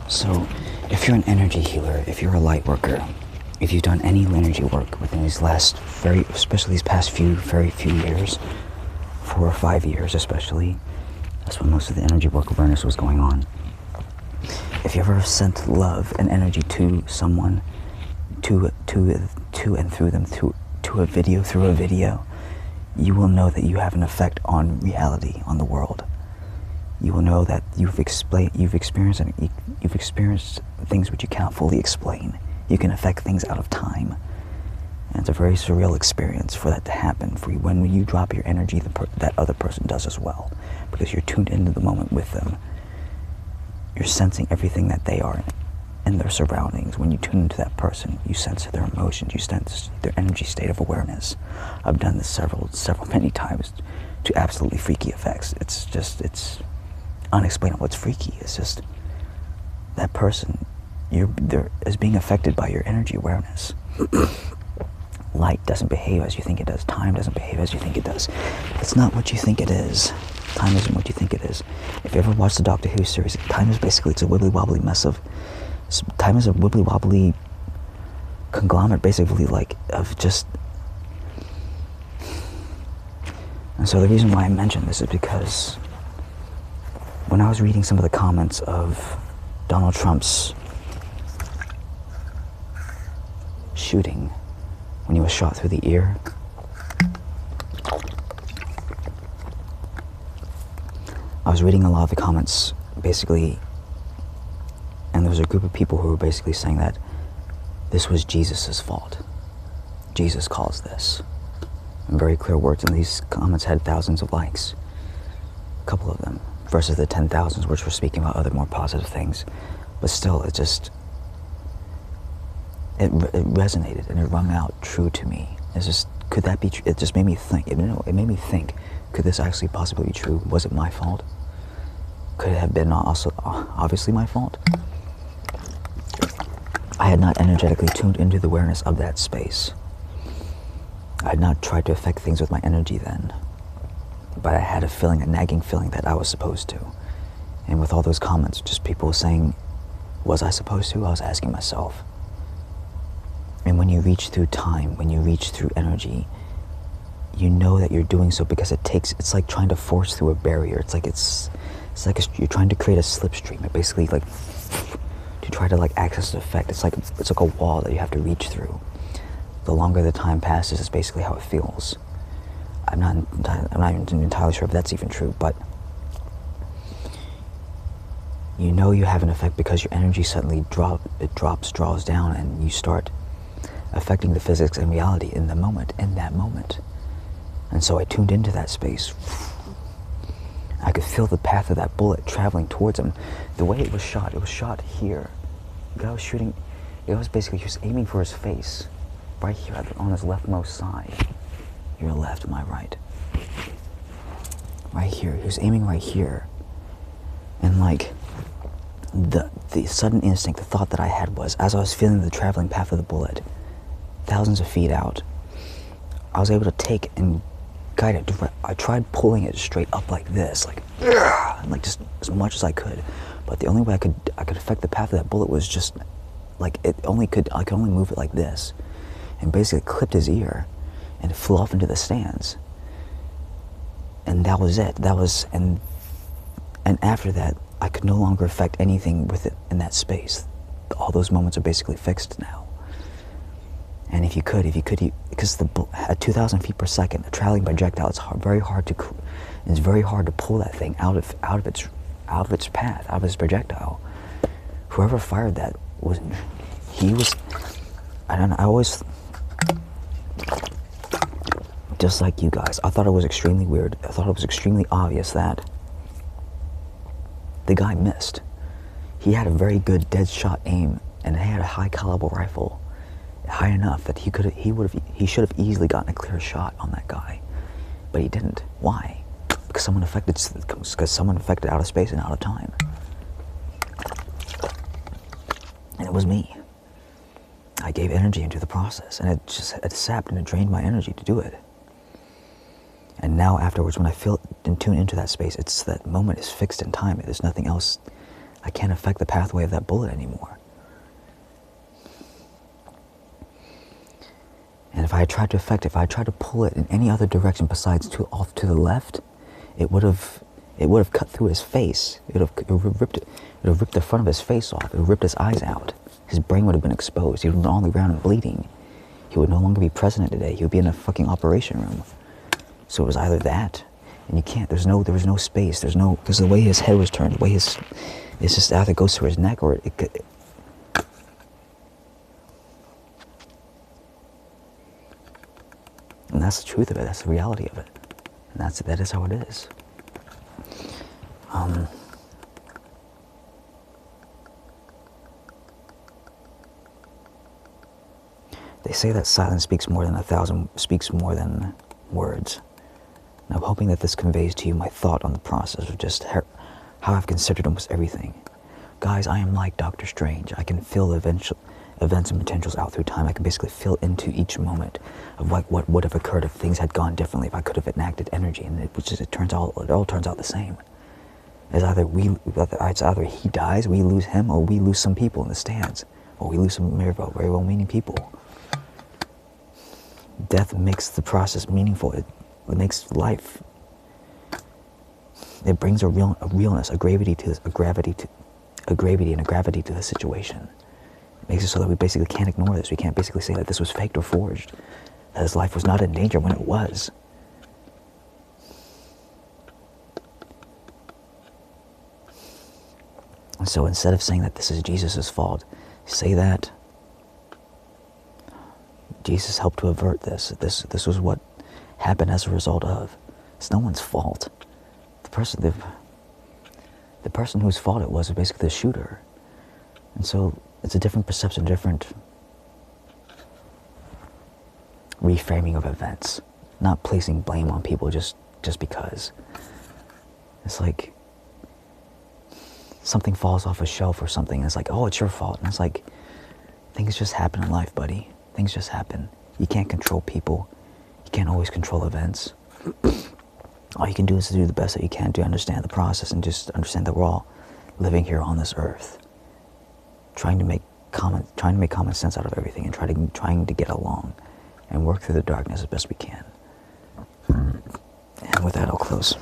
So, if you're an energy healer, if you're a light worker, if you've done any energy work within these last especially these past very few years, 4 or 5 years especially, that's when most of the energy work awareness was going on. If you ever sent love and energy to someone, to and through them, through a video, you will know that you have an effect on reality, on the world. You will know that you've experienced things which you cannot fully explain. You can affect things out of time. And it's a very surreal experience for that to happen for you. When you drop your energy, that other person does as well. Because you're tuned into the moment with them. You're sensing everything that they are in their surroundings. When you tune into that person, you sense their emotions, you sense their energy state of awareness. I've done this many times to absolutely freaky effects. It's unexplainable. It's freaky. It's just that person, they're being affected by your energy awareness. Light doesn't behave as you think it does. Time doesn't behave as you think it does. It's not what you think it is. Time isn't what you think it is. If you ever watched the Doctor Who series, time is basically, it's a wibbly-wobbly mess of, time is a wibbly-wobbly conglomerate, basically, like, of just, and so the reason why I mention this is because when I was reading some of the comments of Donald Trump's shooting, when he was shot through the ear, I was reading a lot of the comments, basically, and there was a group of people who were basically saying that this was Jesus' fault. Jesus caused this. In very clear words, and these comments had thousands of likes. A couple of them, versus the 10,000s, which were speaking about other more positive things. But still, it resonated and it rung out true to me. It's just, could that be true? It just made me think, it made me think, could this actually possibly be true? Was it my fault? Could it have been also obviously my fault? I had not energetically tuned into the awareness of that space. I had not tried to affect things with my energy then. But I had a nagging feeling that I was supposed to. And with all those comments, just people saying, was I supposed to? I was asking myself. And when you reach through time, when you reach through energy, you know that you're doing so because it's like trying to force through a barrier. It's like you're trying to create a slipstream. It basically, like, to try to, like, access an effect. It's like a wall that you have to reach through. The longer the time passes, is basically how it feels. I'm not even entirely sure if that's even true, but you know you have an effect because your energy suddenly draws down, and you start affecting the physics and reality in that moment. And so I tuned into that space. I could feel the path of that bullet traveling towards him. The way it was shot here. The guy was shooting, he was aiming for his face, right here on his leftmost side. Your left, my right. Right here, he was aiming right here. And like, the sudden instinct, the thought that I had was, as I was feeling the traveling path of the bullet, thousands of feet out, I was able to take and guide it. I tried pulling it straight up like this, like just as much as I could. But the only way I could affect the path of that bullet was just like I could only move it like this, and basically clipped his ear, and it flew off into the stands. And that was it. And after that, I could no longer affect anything with it in that space. All those moments are basically fixed now. And if you could, because at 2,000 feet per second, a traveling projectile, it's very hard to pull that thing out of its path, out of its projectile. Whoever fired that I don't know. I always, just like you guys, I thought it was extremely weird. I thought it was extremely obvious that the guy missed. He had a very good dead shot aim, and he had a high caliber rifle. High enough that he should have easily gotten a clear shot on that guy, but he didn't. Why? Because someone affected outer space and out of time, and it was me. I gave energy into the process, and it sapped and it drained my energy to do it. And now afterwards, when I feel and tune into that space, it's that moment is fixed in time. There's nothing else I can't affect the pathway of that bullet anymore. And if I tried to pull it in any other direction besides off to the left, it would have cut through his face. It would have ripped the front of his face off. It would have ripped his eyes out. His brain would have been exposed. He would have been on the ground and bleeding. He would no longer be president today. He would be in a fucking operation room. So it was either that, and you can't. There was no space. Because the way his head was turned, it's just either goes through his neck or it. And that's the truth of it. That's the reality of it. And that is how it is. They say that silence speaks more than words. And I'm hoping that this conveys to you my thought on the process of just how I've considered almost everything. Guys, I am like Doctor Strange. I can feel the events and potentials out through time. I can basically feel into each moment of like what would have occurred if things had gone differently, if I could have enacted energy, and it all turns out the same. It's either he dies, we lose him, or we lose some people in the stands, or we lose some very well-meaning people. Death makes the process meaningful. It makes life. It brings a realness, a gravity and a gravity to the situation. It makes it so that we basically can't ignore this. We can't basically say that this was faked or forged, that his life was not in danger when it was. And so instead of saying that this is Jesus' fault, say that Jesus helped to avert this. This was what happened as a result of. It's no one's fault. The person whose fault it was basically the shooter. And so it's a different perception, different reframing of events. Not placing blame on people just because. It's like something falls off a shelf or something, and it's like, oh, it's your fault. And it's like, things just happen in life, buddy. Things just happen. You can't control people. You can't always control events. All you can do is to do the best that you can to understand the process and just understand that we're all living here on this earth, trying to make common sense out of everything and trying to get along and work through the darkness as best we can. And with that, I'll close.